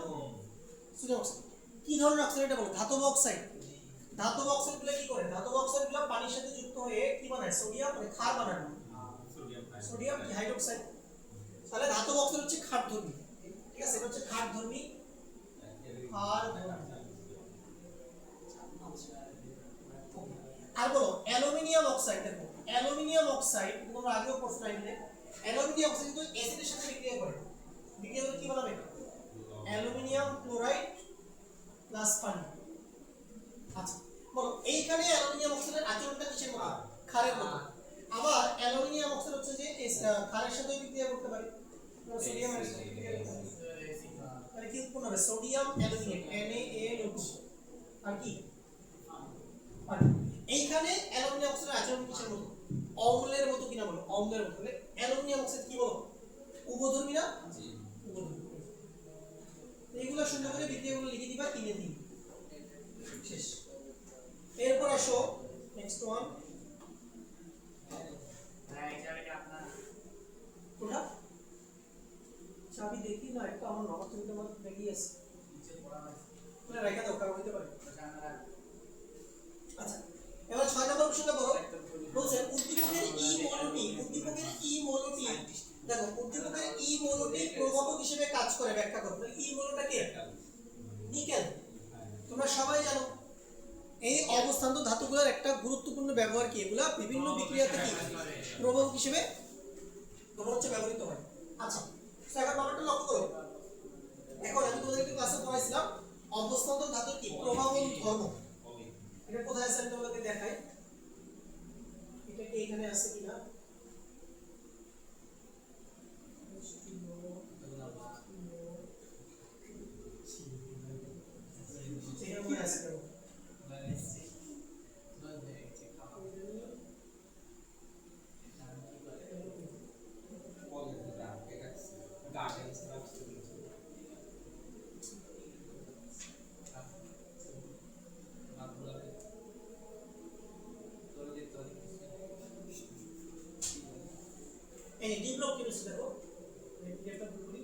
সোডিয়াম অক্সাইড কি ধরনের অক্সাইড এটা বলো, ধাতব অক্সাইড। ধাতব অক্সাইডগুলো কি করে, ধাতব অক্সাইডগুলো পানির সাথে যুক্ত হয়ে কি বানায়, সোডিয়াম মানে ক্ষার বানায়, সোডিয়াম কি হাইড্রোক্সাইড। তাহলে ধাতব অক্সাইড হচ্ছে ক্ষারধর্মী, ঠিক আছে, এটা হচ্ছে ক্ষারধর্মী, ক্ষারধর্মী। আর বলো অ্যালুমিনিয়াম অক্সাইড, দেখো অ্যালুমিনিয়াম অক্সাইড তোমরা আগেও প্রশ্ন আইলে, অ্যালুমিনিয়াম অক্সাইড কিন্তু অ্যাসিডের সাথে বিক্রিয়া করে, বিক্রিয়া করে কি বানাবে, অ্যালুমিনিয়াম ক্লোরাইড প্লাস পানি। আচ্ছা বলো এইখানে অ্যালুমিনিয়াম অক্সাইডের আচরণটা কিসের মতো, ক্ষারের মতো। আবার অ্যালুমিনিয়াম অক্সাইড হচ্ছে যে ক্ষারের সাথে বিক্রিয়া করতে পারে, সোডিয়াম এর সাথে বিক্রিয়া করতে পারে, তাহলে কি উৎপন্ন হবে, সোডিয়াম অ্যালুমিনেট NaAlO2 আর কি পানি। এইখানে অ্যালুমিনিয়াম অক্সাইডের আচরণ কিসের মতো, অম্লের মতো কিনা বলো, অম্লের মতো। তাহলে অ্যালুমিনিয়াম অক্সাইড কি বলো, উভধর্মী না, উভধর্মী। এইগুলো সুন্দর করে বিক্রিয়াগুলো লিখে দিবা 3 এ 3 শেষ। এরপর আসো নেক্সট ওয়ান, কোনটা চাবি দেখি না, একটা আমার নাম্বার থেকে আমার ব্যাগই আছে, তোমরা রেখে দাও, কারণ হতে পারে। আচ্ছা এবার 6 নম্বর প্রশ্নটা বলো, বলছে উদ্দীপকের ই মৌলটি, উদ্দীপকের ই মৌলটি, দেখো উদ্দীপকের ই মৌলটি প্রভাবক হিসেবে কাজ করে, ব্যাখ্যা করো। ই মৌলটা কি, নিকেল। তোমরা সবাই জানো এই অবস্থান্ত ধাতুগুলোর একটা গুরুত্বপূর্ণ ব্যবহার কি, এগুলা বিভিন্ন বিক্রিয়াতে কি প্রভাবক হিসেবে তোমার হচ্ছে ব্যবহৃত হয়। আচ্ছা এখন ব্যাপারটা লক্ষ্য করো, এখন আমি তোমাদেরকে ক্লাসে পড়াইছিলাম অবস্থান্ত ধাতুর কি প্রভাবক ধর্ম, এটা কোথায় আছে আমি তোমাদেরকে দেখাই, এটা কি এখানে আছে কিনা, এখানে আছে কেন? এই ডি ব্লক কেমিস্ট্রি দেখো, এটা পুরোপুরি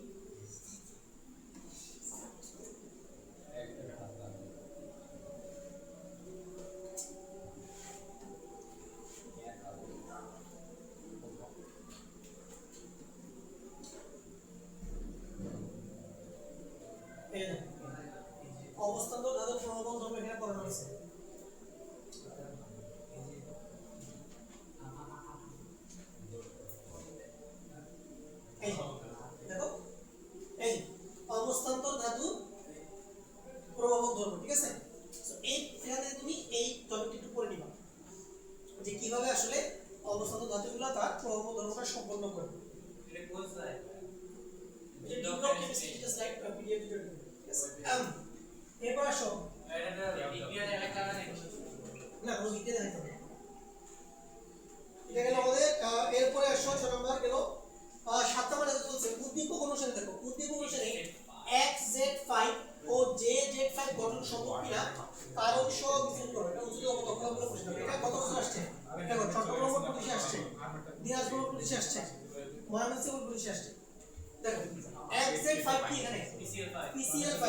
এই দেখো অবস্থান্ত ধাতুর প্রভাবক ধর্ম এখানে পড়ানো হয়েছে। এই দেখো এই অবস্থান্তর ধাতু প্রভাবক ধর্ম, ঠিক আছে। সো এই এখানে তুমি এই টপিকটা একটু পড়ে নিবা যে কিভাবে আসলে অবস্থান্তর ধাতুগুলো তার প্রভাবক ধর্মটা সম্পন্ন করে। এটা কোন স্লাইড, যে ডিপ্লক chemistry just like PDF tutorial, এরপর আসো, এটা বিক্রিয়া দেখা নাকি, না কোনো বিক্রিয়া দেখাতে হবে, এটা গেল আমাদের। এরপরে আসো 6 নম্বর গেল 7 নম্বর যেটা বলছে উদ্দীপক অনুসারে, দেখো উদ্দীপক অনুসারে XZ5 ও JZ5 গঠন সম্ভব কিনা কারণ সহ বিশ্লেষণ করো। এটা উচ্চ অবকাঠামোগত প্রশ্ন, এটা কত বছর আসছে, দেখো চট্টগ্রাম পুলিশে আসছে, দিনাজপুর পুলিশে আসছে, ময়মনসিংহ পুলিশে আসছে। দেখো XZ5 কি এখানে, PCl5,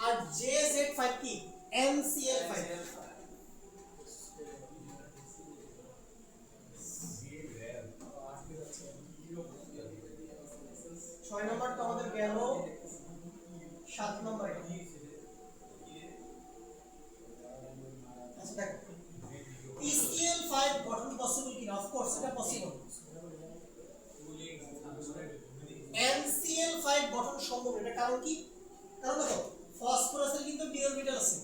আর JZ5 কি, NCl5। 6 নম্বরটা আমাদের গেল, 7 নম্বর। আচ্ছা দেখো PCl5 গঠন পসিবল কিনা, অফ কোর্স এটা পসিবল। NCl5 গঠন সম্ভব, এটা কারণ কি, কারণ দেখো ফসফরাসের কিন্তু ডি অরবিটাল আছে,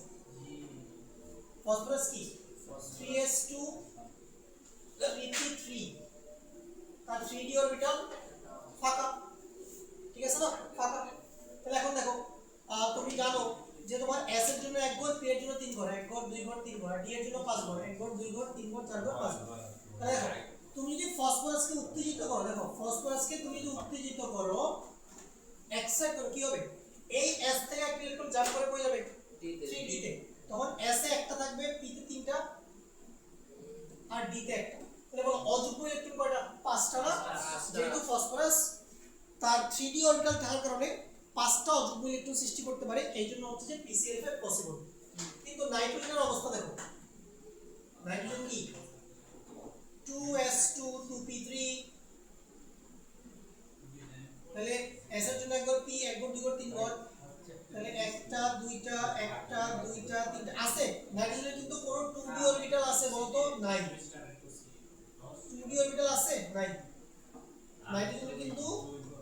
ফসফরাস কি 3s2 3p3, তার 3d অরবিটাল ফাঁকা, আছে না ফাঁকা। তাহলে এখন দেখো তুমি জানো যে তোমার S এর জন্য 1 ঘর, P এর জন্য 3 ঘর, 1 ঘর 2 ঘর 3 ঘর, D এর জন্য 5 ঘর, 1 ঘর 2 ঘর 3 ঘর 4 ঘর 5 ঘর। তাহলে দেখো তুমি যদি ফসফরাসকে উত্তেজিত করো, দেখো ফসফরাসকে তুমি যদি উত্তেজিত করো এক্সাইট করো কি হবে, এই S থেকে একটা ইলেকট্রন জাম্প করে কই যাবে 3D তে, তখন S এ একটা থাকবে, P তে 3টা আর D তে একটা। তাহলে বলো অযুগ্ম ইলেকট্রন কয়টা? 5টা না? যেহেতু ফসফরাস তার 3D অরবিটাল থাকার কারণে 5টা অযুগ্ম ইলেকট্রন সৃষ্টি করতে পারে, এইজন্য হচ্ছে যে PCl5 পসিবল। কিন্তু নাইট্রোজেনের অবস্থা দেখো, নাইট্রোজেন কি 2s2 2p3, তাহলে s এর জন্য একবার p, একবার দুইবার তিনবার, তাহলে একটা দুইটা তিনটা আছে। নাইট্রোজেনের কিন্তু কোন 2d অরবিটাল আছে বলতো নাই, 2d অরবিটাল আছে নাই, নাইট্রোজেনের কিন্তু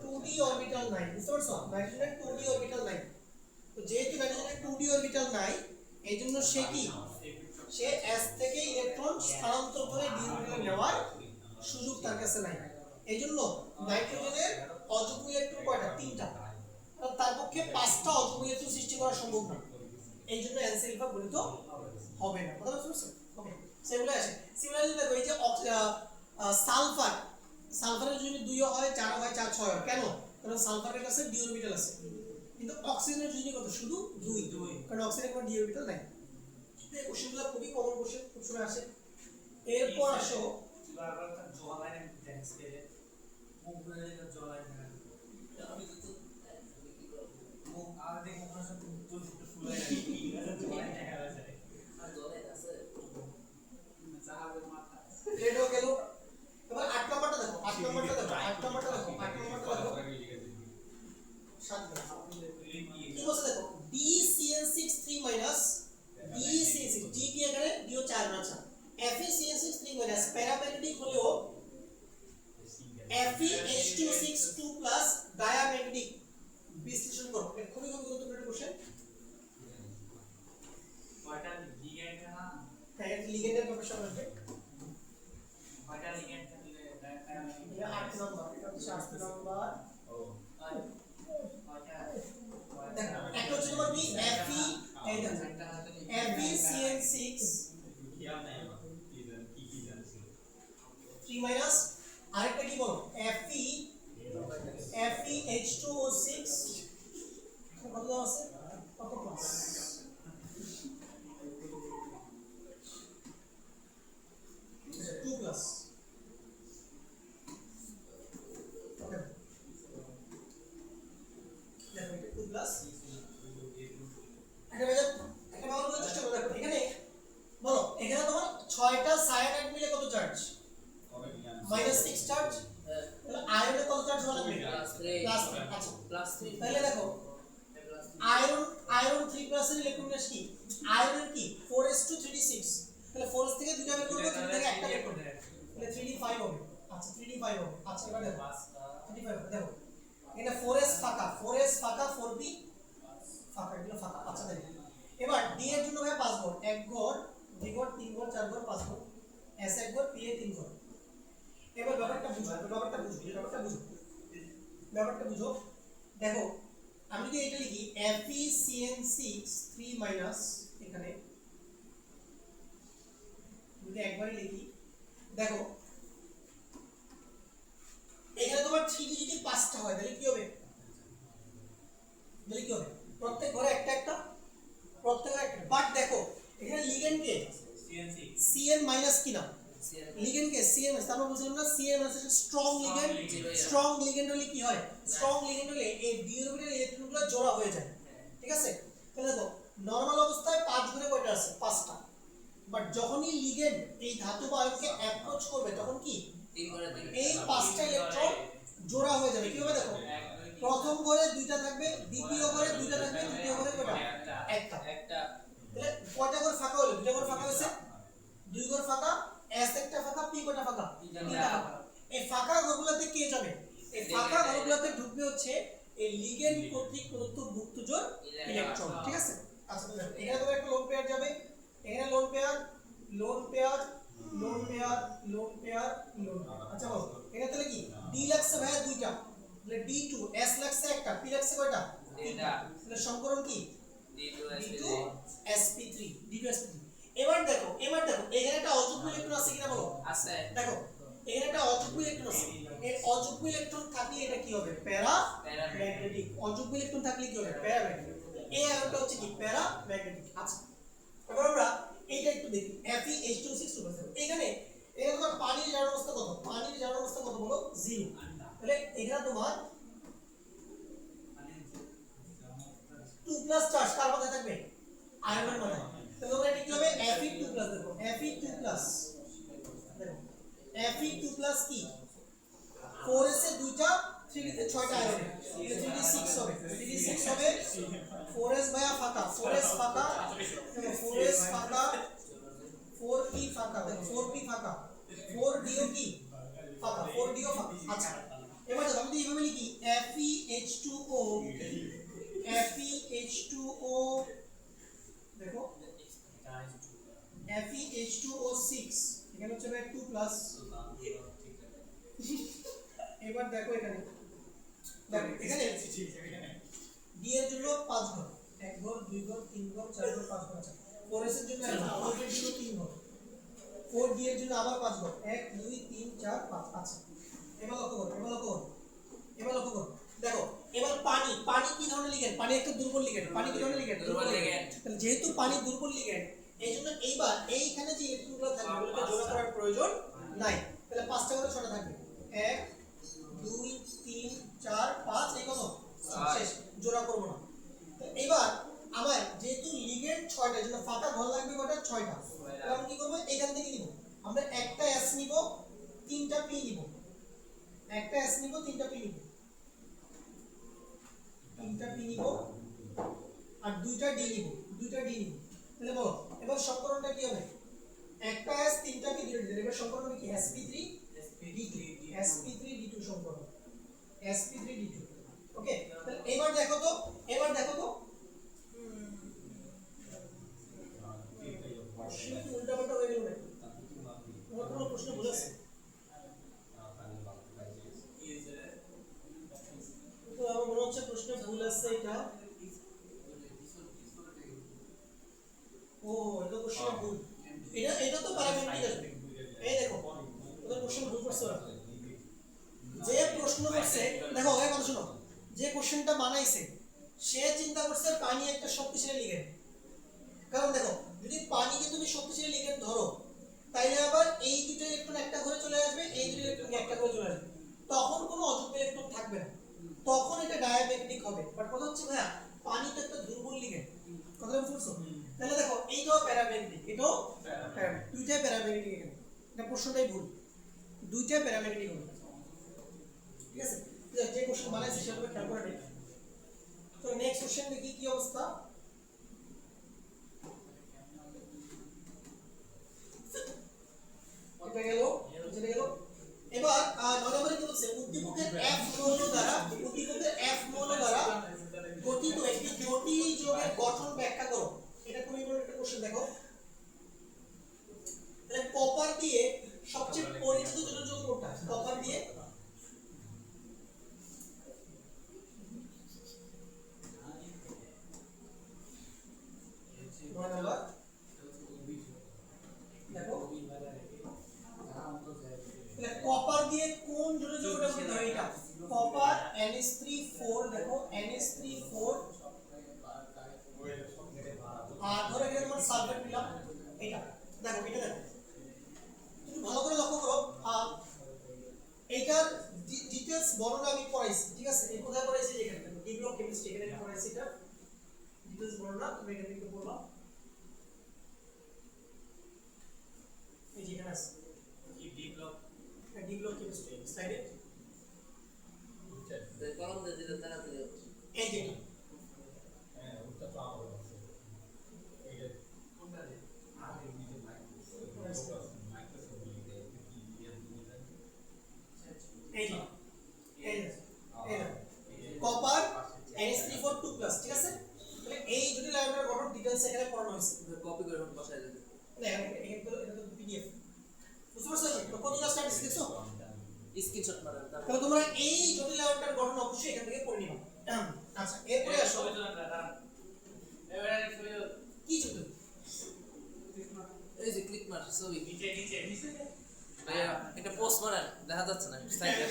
2d অরবিটাল নাই, বুঝতে পারছো? নাইট্রোজেনের 2d অরবিটাল নাই। তো যেহেতু নাইট্রোজেনের 2d অরবিটাল নাই, এইজন্য সে কি, সে s থেকে ইলেকট্রন স্থানান্তর করে d অরবিটালে নেওয়ার সুযোগ তার কাছে নাই। এইজন্য নাইট্রোজেনের অযুগ্ম ইলেকট্রন কয়টা? 3টা। তার পক্ষে 5টা অযুগ্ম ইলেকট্রন সৃষ্টি করা সম্ভব না, এইজন্য NCl5 গঠিত হবে না। কথা বুঝতে পারছো? ওকে, সেগুলো আসে। সিমিলারলি দেখো এই যে সালফার, সালফারের যদি 2 হয় 4 হয় 4 6 হয়, কেন? কারণ সালফারের কাছে d অরবিটাল আছে, কিন্তু অক্সিজেনের যদি কত? শুধু 2, কারণ অক্সিজেনের কোনো d অরবিটাল নাই। এই কোশ্চেনগুলো খুবই কমন কোশ্চেন, খুব সময় আসে। এরপর আসো রেড হয়ে গেল। এবার 8 নম্বরটা দেখো, 8 নম্বরটা দেখো, 8 নম্বরটা দেখো, 8 নম্বরটা দেখো, 7 কি বলছে দেখো, DCN6 3 মাইনাস DCN6, D কি এখানে DO 4 না, আচ্ছা FeCN6 3 মাইনাস প্যারাম্যাগনেটিক হলেও FeH262 প্লাস ডায়াম্যাগনেটিক, বিশ্লেষণ করো। এটা খুবই গুরুত্বপূর্ণ কোশ্চেন। কয়টা লিগ্যান্ড না, হ্যাঁ এটা লিগ্যান্ডের প্রফেশন আসবে। কয়টা লিগ্যান্ড থাকলে এটা 8 নম্বর, এটা হচ্ছে 8 নম্বর। দেখো একটা হচ্ছে তোমার কি Fe, এই দেখো FeCN6 3 মাইনাস, আরেকটা কি বলো FeH2O6 কত দাম আছে, কত প্লাস 2 প্লাস। ওকে দেখো এটা 2 প্লাস। একটা ব্যবহার করার চেষ্টা করো। দেখো এখানে বলো, এখানে তোমার 6টা সায়ানাইড মিলে কত চার্জ? -6 চার্জ। তাহলে আয়রনে কত চার্জ হলো? +3। আচ্ছা +3। তাহলে দেখো আয়রন 3 প্লাস এর ইলেকট্রন গ্যাস কি? আয়রন কি 4s2 3d6, তাহলে 4s থেকে দুইটা বের করব, 3 থেকে একটা বের করব, তাহলে 3d5 হবে। আচ্ছা 3d5 হবে। আচ্ছা এবার দেখো 3d5 দেখো এটা 4s ফাঁকা, 4s ফাঁকা, 4p ফাঁকা, এগুলো ফাঁকা। আচ্ছা দেখো এবার d এর জন্য ভাই 5 ঘর, 1 ঘর 2 ঘর 3 ঘর 4 ঘর 5 ঘর, s 1 ঘর, p এ 3 ঘর। এবার ব্যাপারটা বুঝো। দেখো আমি যদি এটা লিখি FeCN6 3 মাইনাস, এখানে যদি একবারই লিখি, দেখো এখানে তোমার 3D যদি 5টা হয় তাহলে কি হবে? প্রত্যেক ঘরে একটা একটা, বাট দেখো এখানে লিগ্যান্ড কে CN মাইনাস কি না, লিগ্যান্ড কে CN, আমরা বলছিলাম না CN আছে স্ট্রং লিগ্যান্ড। স্ট্রং লিগ্যান্ড হলে কি হয়? স্ট্রং লিগ্যান্ড হলে এই d অরবিটাল ইলেকট্রনগুলো জোড়া হয়ে যায়, ঠিক আছে? তাহলে দেখো নরমাল অবস্থায় 5 ঘরে কয়টা আছে? 5টা, বাট যখনই লিগ্যান্ড এই ধাতু বা আয়নকে অ্যাপ্রোচ করবে তখন কি এই 5টা ইলেকট্রন জোড়া হয়ে যাবে। কি হবে দেখো, প্রথম ঘরে 2টা থাকবে, দ্বিতীয় ঘরে 2টা থাকবে, তৃতীয় ঘরে কয়টা? একটা। তাহলে কয়টা ঘর ফাঁকা হলো? 2টা ঘর ফাঁকা হয়েছে, 2 ঘর ফাঁকা, s একটা ফাঁকা, p কয়টা ফাঁকা? 3টা ফাঁকা। এই ফাঁকা ঘরগুলোতে কে যাবে? এই ফাঁকা ঘরগুলোতে ঢুকবে হচ্ছে এই লিগ্যান্ড কর্তৃক প্রদত্ত মুক্তজোড় ইলেকট্রন, ঠিক আছে? আচ্ছা তো দেখো এখানে তোমার একটা লোন পেয়ার যাবে, এখানে লোন পেয়ার। আচ্ছা বলো এটা তাহলে কি d লাগছে ভাই 2টা, তাহলে d2, s লাগছে ইলেকট্রন থাকলে কি হবে প্যারাম্যাগনেটিক এই আয়নটা হচ্ছে কি প্যারাম্যাগনেটিক আচ্ছা এবার আমরা এইটা একটু দেখি FeH2O6 এখানে এখানে তোমার পানির জারণ অবস্থা কত পানির জারণ অবস্থা কত বলো 0 তাহলে এখানে তোমার 2 প্লাস চার্জ কার মধ্যে থাকবে আয়নের মধ্যে তাহলে তোমরা এটা কি হবে Fe2 প্লাস দেখো Fe2 প্লাস দেখো Fe2 প্লাস কি 4s এ দুইটা 3d তে 6টা আয়ন 3d 6 হবে 3d 6 হবে 4s ভায়া ফাঁকা 4s ফাঁকা দেখো 4s ফাঁকা 4p ফাঁকা দেখো 4p ফাঁকা 4dio কি ফাঁকা 4dio ফাঁকা আচ্ছা এবার দেখো আমি এইভাবে লিখি FeH2O FeH2O দেখো FeH2O6 এখানে হচ্ছে 2 প্লাস এবার দেখো এখানে দেখো এখানে d এর জন্য 5 ঘর 1 ঘর 2 ঘর 3 ঘর 4 ঘর 5 ঘর আছে 4s এর জন্য 1 ঘর 4 এর জন্য 3 ঘর 4d এর জন্য আবার 5 ঘর 1 2 3 4 5 আচ্ছা এবার লক্ষ্য করো এবার লক্ষ্য করো দেখো এবার পানি পানি কি ধরনের লিগ্যান্ড পানি একটা দুর্বল লিগ্যান্ড পানি কি ধরনের লিগ্যান্ড দুর্বল লিগ্যান্ড। তাহলে যেহেতু পানি দুর্বল লিগ্যান্ড এইজন্য এইবার এইখানে যে ইলেকট্রনগুলো থাকবে ওগুলোকে জোড়া করার প্রয়োজন নাই তাহলে 5টা করে 6টা থাকবে 1 2 3 4 5 এই কত শেষ জোড়া করব না এবার আমার যেহেতু লিগ্যান্ড 6টা এর জন্য ফাঁকা ঘর লাগবে কটা 6টা তাহলে আমরা কি করব এখান থেকে নিব আমরা একটা S নিব 3টা P নিব একটা S নিব 3টা P নিব 3টা P নিব আর 2টা D নিব তাহলে বলো এবার সমীকরণটা কি হবে একটা S 3টা P 2টা D এবার সমীকরণ কি sp3 sp3d2 সমীকরণ sp3d2 ওকে তাহলে এবার দেখো তো শিট উল্টা পাল্টা হয়ে গেল না তোমার কোনো প্রশ্ন ভুল আছে তো আমার মনে হচ্ছে প্রশ্ন ভুল আছে এটা ও এটা প্রশ্ন ভুল এটা তো প্যারামেট্রিক আসবে এই দেখো ওদের প্রশ্ন ভুল করছে ওরা যে প্রশ্ন করছে দেখো এই কথা শোনো যে কোশ্চেনটা বানাইছে সে চিন্তা করছে পানি একটা শক্তিশালী লিগ্যান্ড কারণ দেখো যদি পানিকে তুমি শক্তিশালী লিগ্যান্ড ধরো তাইলে আবার এই দুটো ইলেকট্রন একটা ঘরে চলে আসবে এই দুটো ইলেকট্রন একটা ঘরে চলে আসবে তখন কোনো অযুগ্ম ইলেকট্রন থাকবে না তখন এটা ডায়াম্যাগনেটিক হবে বাট কথা হচ্ছে ভাইয়া পানি তো একটা দুর্বল লিগ্যান্ড কথাটা বুঝছো তাহলে দেখো এইটাও প্যারাম্যাগনেটিক এটাও প্যারাম্যাগনেটিক দুইটাই প্যারাম্যাগনেটিক এখানে এটা প্রশ্নটাই ভুল দুইটাই প্যারাম্যাগনেটিক হবে ঠিক আছে যে কোশ্চেন বানাইছে সেটা খেয়াল করে নেই তো নেক্সট কোশ্চেন দেখি কি অবস্থা এটা গেল এবার 9 নম্বরে কি বলছে উদ্দীপকের F মৌল দ্বারা গঠিত একটি জটিল যৌগের গঠন ব্যাখ্যা করো এটা খুবই ইম্পর্টেন্ট একটা কোশ্চেন দেখো তাহলে কপার দিয়ে সবচেয়ে পরিচিত জটিল যৌগ কোনটা কপার দিয়ে দেখো কপার দিয়ে কোন জটিল যৌগটা বলতে হয় এটা কপার NH3 4 দেখো NH3 4 আর ধরো এখানে তোমার সালফেট নিলাম এটা দেখো তুমি ভালো করে লক্ষ্য করো এইটার ডিটেইলস বর্ণনা আমি পড়াইছি ঠিক আছে এই কোথায় পড়াইছি এখানে ডেভেলপ কেমিস্ট্রি এখানে পড়াইছি এটা ডিটেইলস বর্ণনা তুমি এখান থেকে পড়বা এই যেখানে আছে কি ডেভেলপ কেমিস্ট্রি স্লাইডে কলম দিয়ে দিলে তারা দিলে এই যে কপার NH3 4 2+ ঠিক আছে তাহলে এই জটিল আয়নের গঠন ডিটেইলস এখানে পড়ানো হয়েছে কপি করে বসায় দেবে না এখানে তো এটা তো PDF বুঝতে পারছো তো কতটা স্ট্যাটিস দেখছো স্ক্রিনশট মারেন তাহলে তোমরা এই জটিল আয়নের গঠন অবশ্যই এখান থেকে পড়ে নিবা আচ্ছা এরপরে আসো এবারে কি জটিল এই যে ক্লিক মার ছবি নিচে ভাইয়া এটা পোস্ট মারেন দেখা যাচ্ছে না সাইডে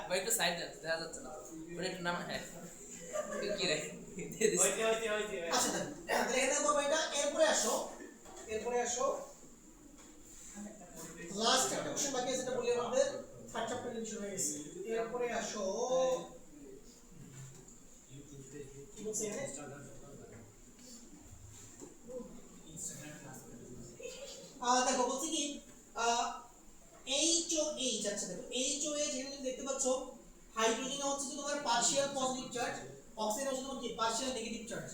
ভাই একটু সাইডে দেখা যাচ্ছে না ওটা একটু নাম হ্যাঁ কি রে হইছে আচ্ছা তাহলে এখানে করবো এটা। এরপরে আসো লাস্ট একটা কোশ্চেন বাকি আছে, এটা বলি আমাদের থার্ড চ্যাপ্টার রিভিশন হয়ে গেছে। এরপরে আসো কি বলছে এখানে, দেখো বলছে কি HOH। আচ্ছা দেখো HOH এখানে তুমি দেখতে পাচ্ছ হাইড্রোজেন হচ্ছে যে তোমার পার্শিয়াল পজিটিভ চার্জ, অক্সিজেন হচ্ছে তোমার কি পার্শিয়াল নেগেটিভ চার্জ।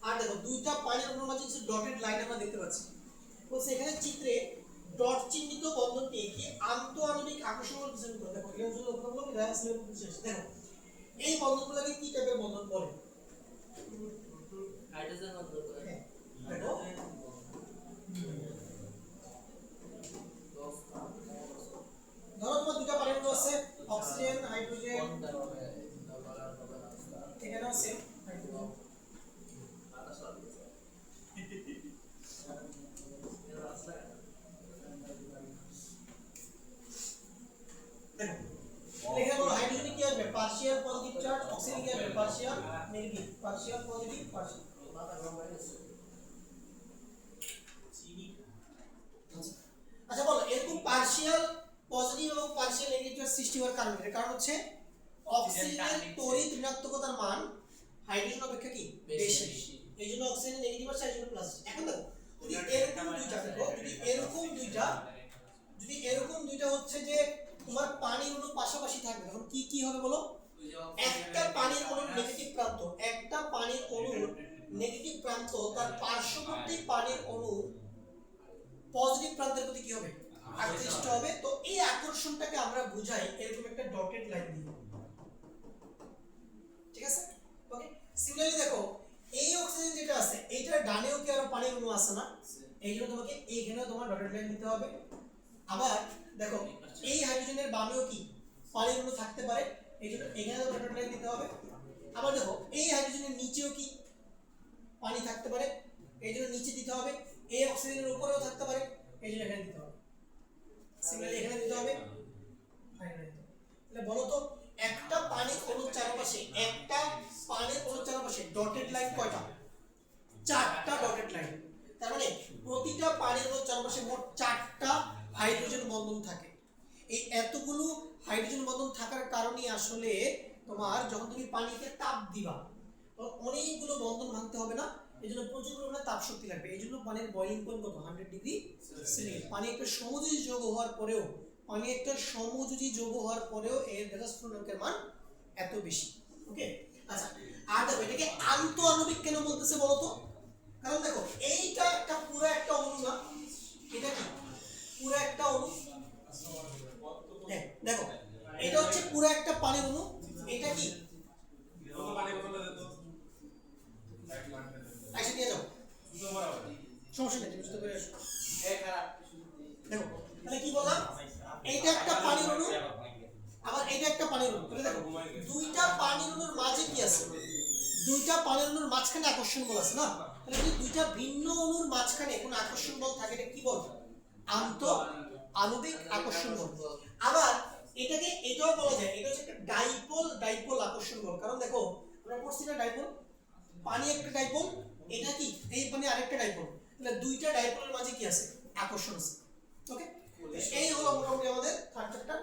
আর দেখো দুইটা পানির অণুর মাঝে কিছু ডটেড লাইন আমরা দেখতে পাচ্ছি। বলছে এখানে চিত্রে ডট চিহ্নিত বন্ধনটি কি আন্তঃআণবিক আকর্ষণ বল ডিজাইন করে। দেখো এটা হচ্ছে লক্ষ্য করলো রেয়াস লেভেল বিশেষ। দেখো এই বন্ধনগুলোকে কি টাইপের বন্ধন বলে? হাইড্রোজেন বন্ধ করে হ্যাঁ দেখো ধরো তোমার দুটো পানির অণু আছে, অক্সিজেন হাইড্রোজেন, এখানে আছে হাইড্রোজেন। দেখো এখানে বলো হাইড্রোজেনে কি আসবে পার্শিয়াল পজিটিভ চার্জ, অক্সিজেনে কি আসবে partial negative, partial positive partial. আচ্ছা বলো এরকম পার্শিয়াল পজিটিভ এবং পার্শিয়াল নেগেটিভ সৃষ্টি হওয়ার কারণ কি? কারণ হচ্ছে অক্সিজেনের তড়িৎ ঋণাত্মকতার মান হাইড্রোজেন অপেক্ষা কি বেশি, এইজন্য অক্সিজেন নেগেটিভ আছে, এইজন্য প্লাস। এখন দেখো যদি এরকম দুইটা দেখো, যদি এরকম দুইটা হচ্ছে যে তোমার পানির অণু পাশাপাশি থাকবে তখন কি কি হবে বলো? একটা পানির অণুর নেগেটিভ প্রান্ত, একটা পানির অণুর নেগেটিভ প্রান্ত তার পার্শ্ববর্তী পানির অণুর পজিটিভ প্রান্তের প্রতি কি হবে আকৃষ্ট হবে। তো এই আকর্ষণটাকে আমরা বুঝাই এরকম একটা ডটেড লাইন দিয়ে, ঠিক আছে? ওকে সিমিলারলি দেখো এই অক্সিজেন যেটা আছে এইটার ডানেও কি আরো পানির অণু আছে না, এইজন্য তোমাকে এইখানেও তোমার ডটেড লাইন দিতে হবে। আবার দেখো এই হাইড্রোজেনের বামেও কি পানির অণু থাকতে পারে, এইজন্য এখানেও ডটেড লাইন দিতে হবে। আবার দেখো এই হাইড্রোজেনের নিচেও কি পানি থাকতে পারে, এইজন্য নিচে দিতে হবে। এই অক্সিজেনের উপরেও থাকতে পারে, এইজন্য এখানে দিতে হবে। সিমিলারলি এখানে দিতে হবে, এখানে দিতে হবে। তাহলে বলো তো একটা পানির অণুর চারপাশে ডটেড লাইন কয়টা? চারটা ডটেড লাইন। তার মানে প্রতিটা পানির অণুর চারপাশে মোট চারটা হাইড্রোজেন বন্ধন থাকে। এই এতগুলো হাইড্রোজেন বন্ধন থাকার কারণে আসলে তোমার যখন তুমি পানিতে তাপ দিবা তখন অনেকগুলো বন্ধন ভাঙতে হবে না, এইজন্য প্রচুর পরিমাণে তাপ শক্তি লাগবে। এইজন্য পানির বয়লিং পয়েন্ট কত 100 ডিগ্রি সেন্টিগ্রেড। পানি একটা সমযোজী যৌগ হওয়ার পরেও এর গ্যাস স্ফুটনাঙ্কের মান এত বেশি। ওকে আচ্ছা আর দেখো এটাকে আন্তঃআণবিক কেন বলতেছে বলো তো? কারণ দেখো এইটা একটা পুরো একটা অণু না, এটা কি পুরো একটা অণু? হ্যাঁ দেখো এটা হচ্ছে পুরো একটা পানির অণু, এটা কি আইসা দিয়ে যাও সমস্যা নেই, তুমি বুঝতে পেরে আসো। দেখো তাহলে কি বললাম এইটা একটা পানির অণু, আবার এটা একটা পানির অণু। তাহলে দেখো দুইটা পানির অণুর মাঝে কি আছে? দুইটা পানির অণুর মাঝখানে আকর্ষণ বল আছে না? তাহলে যদি দুইটা ভিন্ন অণুর মাঝখানে কোনো আকর্ষণ বল থাকে এটা কি বল? আন্তঃআণবিক আকর্ষণ বল। আবার এটাকে এটাও বলা যায় এটা হচ্ছে একটা ডাইপোল আকর্ষণ বল। কারণ দেখো আমরা পড়ছি না ডাইপোল, পানি একটা ডাইপোল, এটা কি এই পানি আরেকটা ডাইপোল, তাহলে দুইটা ডাইপোলের মাঝে কি আছে আকর্ষণ আছে। ওকে এই হলো মোটামুটি আমাদের থার্ড চ্যাপ্টার।